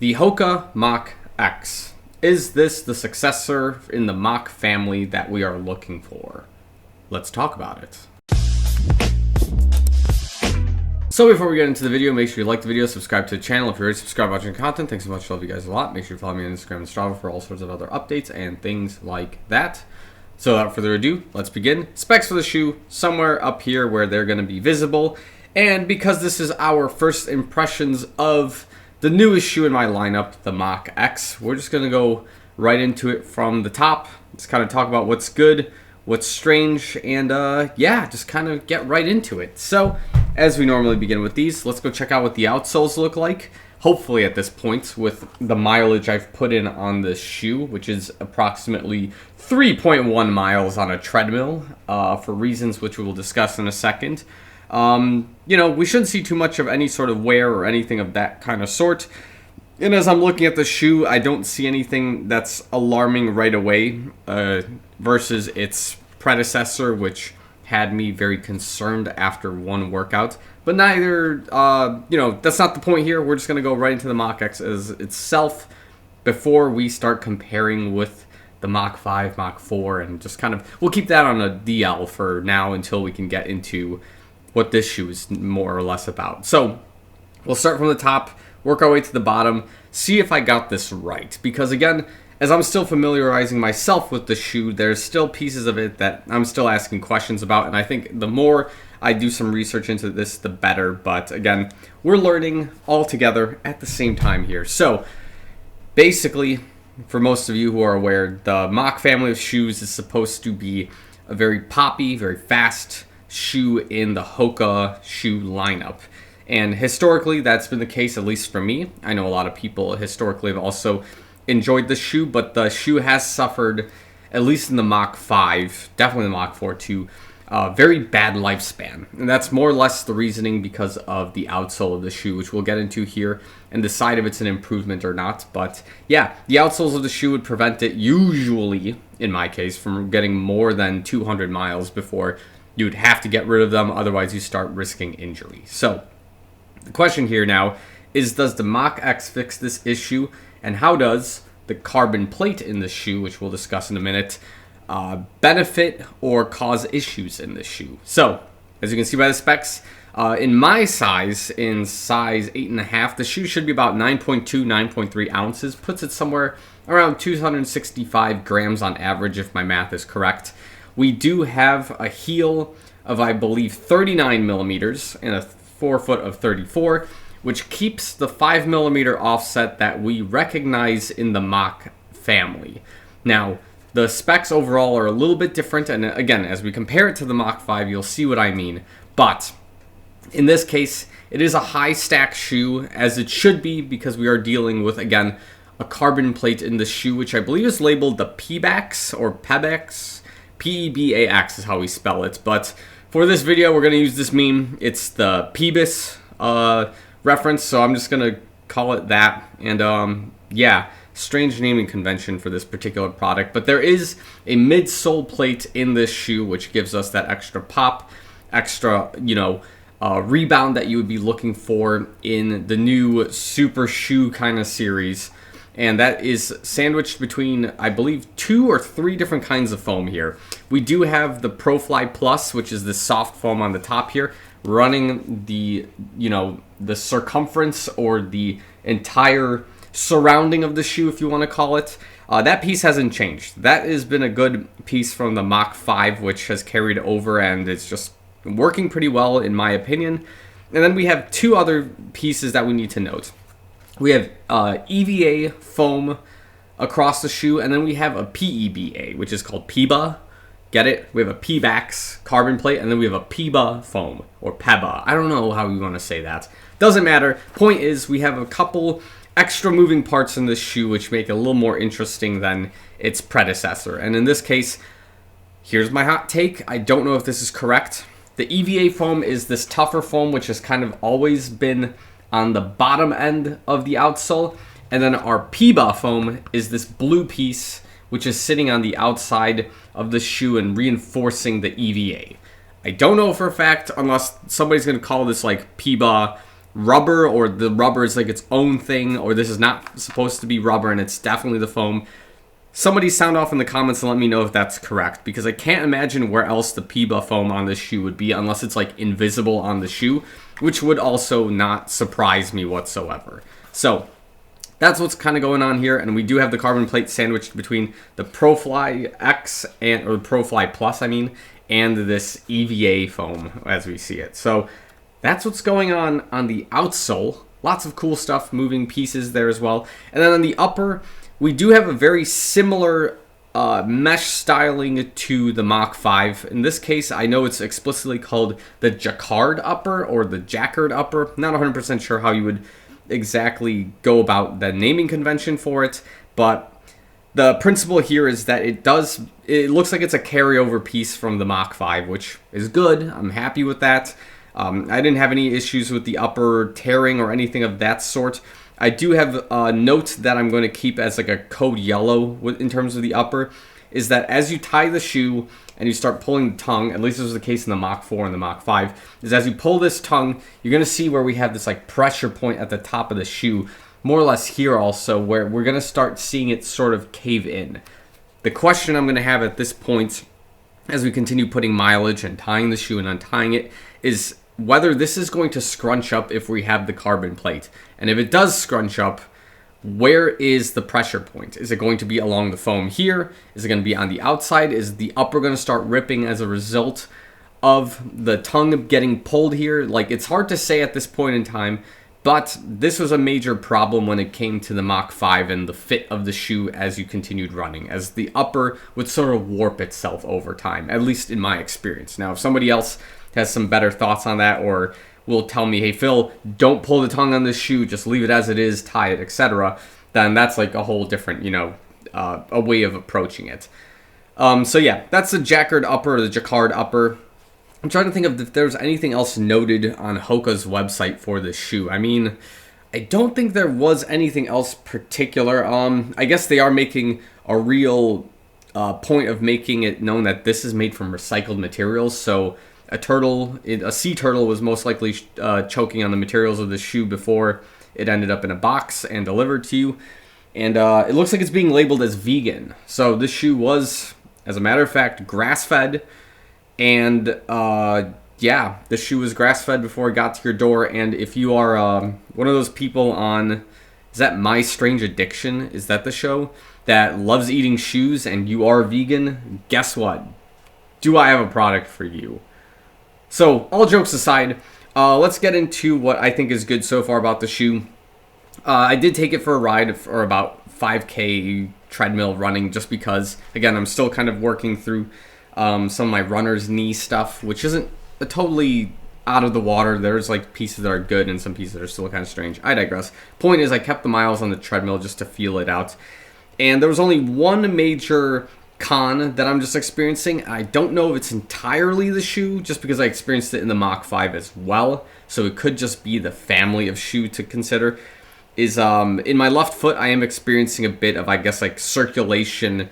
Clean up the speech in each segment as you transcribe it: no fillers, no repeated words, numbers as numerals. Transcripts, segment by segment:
The HOKA Mach X. Is this the successor in the Mach family that we are looking for? Let's talk about it. So before we get into the video, make sure you like the video, subscribe to the channel. If you're already subscribed watching content, thanks so much. I love you guys a lot. Make sure you follow me on Instagram and Strava for all sorts of other updates and things like that. So without further ado, let's begin. Specs for the shoe, somewhere up here where they're going to be visible. And because this is our first impressions of the newest shoe in my lineup, the Mach X, we're just going to go right into it from the top. Just kind of talk about what's good, what's strange, and yeah, just kind of get right into it. So as we normally begin with these, let's go check out what the outsoles look like. Hopefully at this point, with the mileage I've put in on this shoe, which is approximately 3.1 miles on a treadmill, for reasons which we will discuss in a second. We shouldn't see too much of any sort of wear or anything of that kind of sort. And as I'm looking at the shoe, I don't see anything that's alarming right away, versus its predecessor, which had me very concerned after one workout. But neither, that's not the point here. We're just going to go right into the Mach X as itself before we start comparing with the Mach 5, Mach 4, and just kind of, we'll keep that on a DL for now until we can get into what this shoe is more or less about. So we'll start from the top, work our way to the bottom, see if I got this right. Because again, as I'm still familiarizing myself with the shoe, there's still pieces of it that I'm still asking questions about. And I think the more I do some research into this, the better. But again, we're learning all together at the same time here. So basically, for most of you who are aware, the Mach family of shoes is supposed to be a very poppy, very fast shoe in the HOKA shoe lineup. And historically, that's been the case, at least for me. I know a lot of people historically have also enjoyed the shoe, but the shoe has suffered, at least in the Mach 5, definitely the Mach 4 too, very bad lifespan. And that's more or less the reasoning because of the outsole of the shoe, which we'll get into here and decide if it's an improvement or not. But yeah, the outsoles of the shoe would prevent it usually, in my case, from getting more than 200 miles before you would have to get rid of them. Otherwise, you start risking injury. So the question here now is, does the Mach X fix this issue? And how does the carbon plate in the shoe, which we'll discuss in a minute, benefit or cause issues in this shoe? So as you can see by the specs, in my size, in size 8.5, the shoe should be about 9.2, 9.3 ounces. Puts it somewhere around 265 grams on average, if my math is correct. We do have a heel of, I believe, 39 millimeters and a forefoot of 34, which keeps the 5 millimeter offset that we recognize in the Mach family. Now, the specs overall are a little bit different, and again, as we compare it to the Mach 5, you'll see what I mean. But in this case, it is a high stack shoe, as it should be, because we are dealing with, again, a carbon plate in the shoe, which I believe is labeled the Pebax or Pebax. P-E-B-A-X is how we spell it. But for this video, we're going to use this meme. It's the Pebis reference, so I'm just going to call it that. And yeah, strange naming convention for this particular product. But there is a midsole plate in this shoe, which gives us that extra pop, extra, rebound that you would be looking for in the new super shoe kind of series. And that is sandwiched between, I believe, 2 or 3 different kinds of foam here. We do have the ProFly Plus, which is the soft foam on the top here, running the, the circumference or the entire surrounding of the shoe, if you want to call it. That piece hasn't changed. That has been a good piece from the Mach 5, which has carried over, and it's just working pretty well, in my opinion. And then we have 2 other pieces that we need to note. We have EVA foam across the shoe, and then we have a PEBA, which is called PEBA. Get it? We have a Pebax carbon plate, and then we have a PEBA foam, or PEBA. I don't know how you want to say that. Doesn't matter. Point is, we have a couple extra moving parts in this shoe, which make it a little more interesting than its predecessor. And in this case, here's my hot take. I don't know if this is correct. The EVA foam is this tougher foam, which has kind of always been on the bottom end of the outsole, and then our PEBA foam is this blue piece which is sitting on the outside of the shoe and reinforcing the EVA. I don't know for a fact, unless somebody's going to call this like PEBA rubber, or the rubber is like its own thing, or this is not supposed to be rubber and it's definitely the foam. Somebody sound off in the comments and let me know if that's correct, because I can't imagine where else the PIBA foam on this shoe would be unless it's like invisible on the shoe, which would also not surprise me whatsoever. So that's what's kind of going on here, and we do have the carbon plate sandwiched between the ProFly X or the ProFly Plus, and this EVA foam as we see it. So that's what's going on the outsole. Lots of cool stuff, moving pieces there as well. And then on the upper, we do have a very similar mesh styling to the Mach 5. In this case, I know it's explicitly called the Jacquard upper or the Jacquard upper. Not 100% sure how you would exactly go about the naming convention for it, but the principle here is that it looks like it's a carryover piece from the Mach 5, which is good. I'm happy with that. I didn't have any issues with the upper tearing or anything of that sort. I do have a note that I'm going to keep as like a code yellow in terms of the upper, is that as you tie the shoe and you start pulling the tongue, at least this was the case in the Mach 4 and the Mach 5, is as you pull this tongue, you're going to see where we have this like pressure point at the top of the shoe, more or less here also, where we're going to start seeing it sort of cave in. The question I'm going to have at this point, as we continue putting mileage and tying the shoe and untying it, is whether this is going to scrunch up if we have the carbon plate. And if it does scrunch up, where is the pressure point? Is it going to be along the foam here? Is it going to be on the outside? Is the upper going to start ripping as a result of the tongue getting pulled here? Like, it's hard to say at this point in time, but this was a major problem when it came to the Mach 5 and the fit of the shoe as you continued running, as the upper would sort of warp itself over time, at least in my experience. Now, if somebody else has some better thoughts on that, or will tell me, hey Phil, don't pull the tongue on this shoe, just leave it as it is, tie it, etc., then that's like a whole different, a way of approaching it. So yeah, that's the Jacquard upper, the Jacquard upper. I'm trying to think of if there's anything else noted on HOKA's website for this shoe. I mean, I don't think there was anything else particular. I guess they are making a real point of making it known that this is made from recycled materials, so a sea turtle was most likely choking on the materials of the shoe before it ended up in a box and delivered to you. And it looks like it's being labeled as vegan. So this shoe was, as a matter of fact, grass-fed. And yeah, this shoe was grass-fed before it got to your door. And if you are one of those people on, is that My Strange Addiction? Is that the show? That loves eating shoes and you are vegan? Guess what? Do I have a product for you? So, all jokes aside, let's get into what I think is good so far about the shoe. I did take it for a ride for about 5K treadmill running, just because, again, I'm still kind of working through some of my runner's knee stuff, which isn't totally out of the water. There's like pieces that are good and some pieces that are still kind of strange. I digress. Point is, I kept the miles on the treadmill just to feel it out. And there was only one major con that I'm just experiencing. I don't know if it's entirely the shoe, just because I experienced it in the Mach 5 as well, so it could just be the family of shoe to consider, is in my left foot I am experiencing a bit of, I guess, like circulation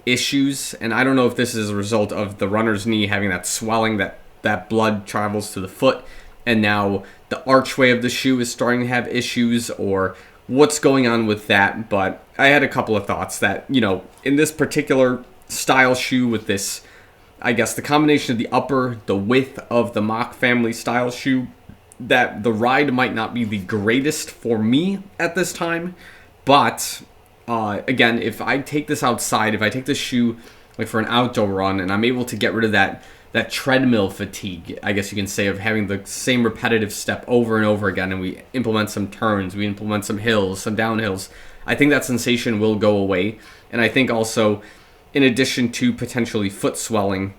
issues, and I don't know if this is a result of the runner's knee having that swelling that blood travels to the foot, and now the archway of the shoe is starting to have issues, or what's going on with that. But I had a couple of thoughts that, in this particular style shoe with this, I guess, the combination of the upper, the width of the Mach family style shoe, that the ride might not be the greatest for me at this time. But again, if I take this outside, if I take this shoe like for an outdoor run and I'm able to get rid of that treadmill fatigue, I guess you can say, of having the same repetitive step over and over again, and we implement some turns, we implement some hills, some downhills, I think that sensation will go away. And I think also, in addition to potentially foot swelling,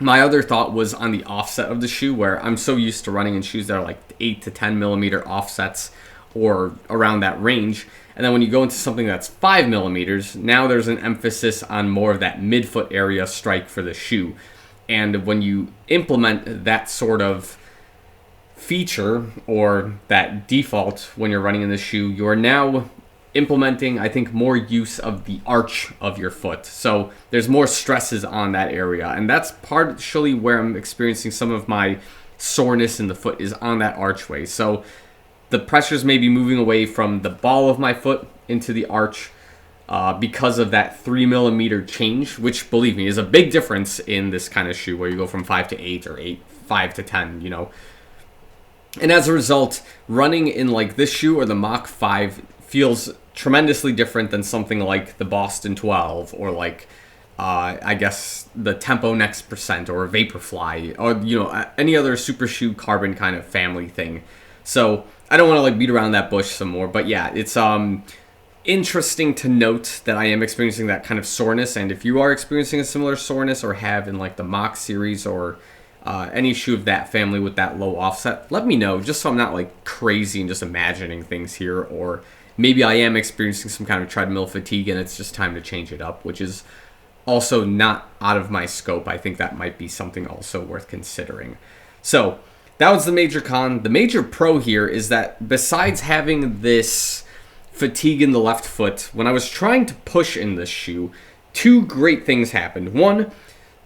my other thought was on the offset of the shoe, where I'm so used to running in shoes that are like 8 to 10 millimeter offsets or around that range. And then when you go into something that's 5 millimeters, now there's an emphasis on more of that midfoot area strike for the shoe. And when you implement that sort of feature or that default when you're running in the shoe, you're now implementing, I think, more use of the arch of your foot. So there's more stresses on that area. And that's partially where I'm experiencing some of my soreness in the foot, is on that archway. So the pressures may be moving away from the ball of my foot into the arch because of that 3 mm change, which, believe me, is a big difference in this kind of shoe where you go from 5 to 8 or 5 to 10, you know. And as a result, running in like this shoe or the Mach 5 feels tremendously different than something like the Boston 12 or like I guess the Tempo Next Percent or Vaporfly or, you know, any other super shoe carbon kind of family thing. So I don't want to like beat around that bush some more, but yeah, it's interesting to note that I am experiencing that kind of soreness. And if you are experiencing a similar soreness or have in like the Mach series or any shoe of that family with that low offset, let me know, just so I'm not like crazy and just imagining things here, or maybe I am experiencing some kind of treadmill fatigue and it's just time to change it up, which is also not out of my scope. I think that might be something also worth considering. So that was the major con. The major pro here is that besides having this fatigue in the left foot, when I was trying to push in this shoe, two great things happened. One,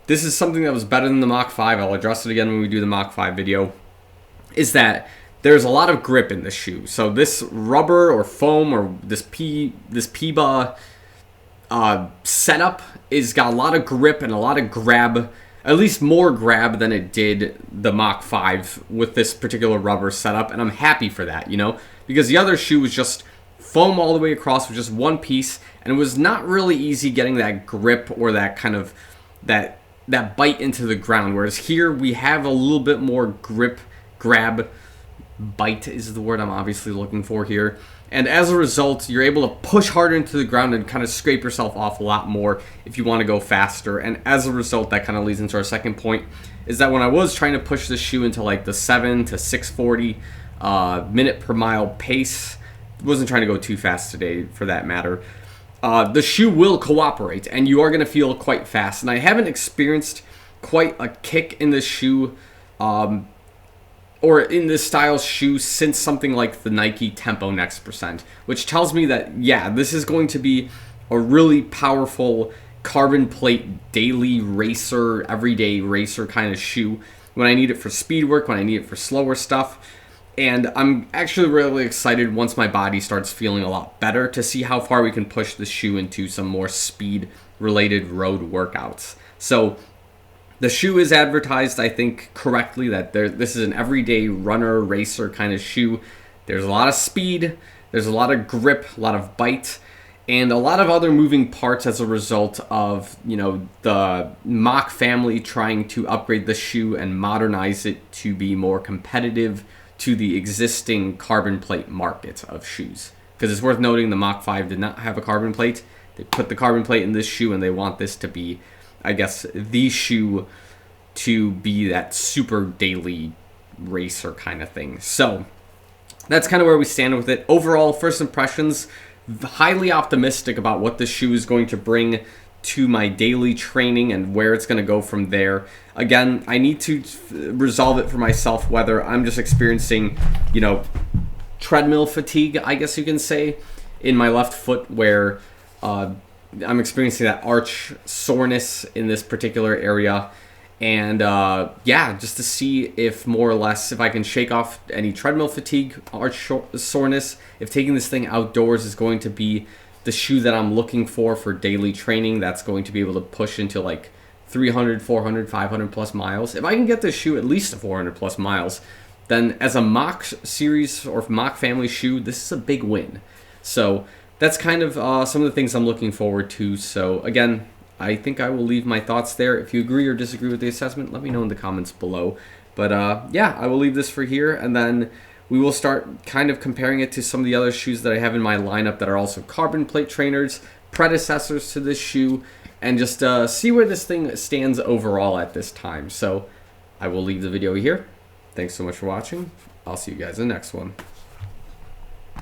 this is something that was better than the Mach 5. I'll address it again when we do the Mach 5 video, is that there's a lot of grip in this shoe. So this rubber or foam or this PBA setup is got a lot of grip and a lot of grab, at least more grab than it did the Mach 5 with this particular rubber setup, and I'm happy for that, you know, because the other shoe was just foam all the way across with just one piece, and it was not really easy getting that grip or that kind of that bite into the ground, whereas here we have a little bit more grip, grab, bite is the word I'm obviously looking for here. And as a result, you're able to push harder into the ground and kind of scrape yourself off a lot more if you want to go faster. And as a result, that kind of leads into our second point, is that when I was trying to push this shoe into like the 7 to 640 minute per mile pace, wasn't trying to go too fast today for that matter, the shoe will cooperate and you are going to feel quite fast. And I haven't experienced quite a kick in this shoe or in this style shoe since something like the Nike Tempo Next Percent, which tells me that, yeah, this is going to be a really powerful carbon plate daily racer, everyday racer kind of shoe when I need it for speed work, when I need it for slower stuff. And I'm actually really excited once my body starts feeling a lot better to see how far we can push the shoe into some more speed related road workouts. So the shoe is advertised, I think, correctly, that this is an everyday runner, racer kind of shoe. There's a lot of speed, there's a lot of grip, a lot of bite, and a lot of other moving parts as a result of, you know, the Mach family trying to upgrade the shoe and modernize it to be more competitive to the existing carbon plate market of shoes. Because it's worth noting the Mach 5 did not have a carbon plate. They put the carbon plate in this shoe and they want this to be, I guess, the shoe to be that super daily racer kind of thing. So that's kind of where we stand with it. Overall, first impressions, highly optimistic about what this shoe is going to bring to my daily training and where it's going to go from there. Again, I need to resolve it for myself whether I'm just experiencing, you know, treadmill fatigue, I guess you can say, in my left foot where I'm experiencing that arch soreness in this particular area. And yeah, just to see if more or less, if I can shake off any treadmill fatigue, arch soreness, if taking this thing outdoors is going to be the shoe that I'm looking for daily training, that's going to be able to push into like 300, 400, 500 plus miles. If I can get this shoe at least to 400 plus miles, then as a Mach series or Mach family shoe, this is a big win. So that's kind of some of the things I'm looking forward to. So again, I think I will leave my thoughts there. If you agree or disagree with the assessment, let me know in the comments below. But yeah, I will leave this for here, and then we will start kind of comparing it to some of the other shoes that I have in my lineup that are also carbon plate trainers, predecessors to this shoe, and just see where this thing stands overall at this time. So I will leave the video here. Thanks so much for watching. I'll see you guys in the next one.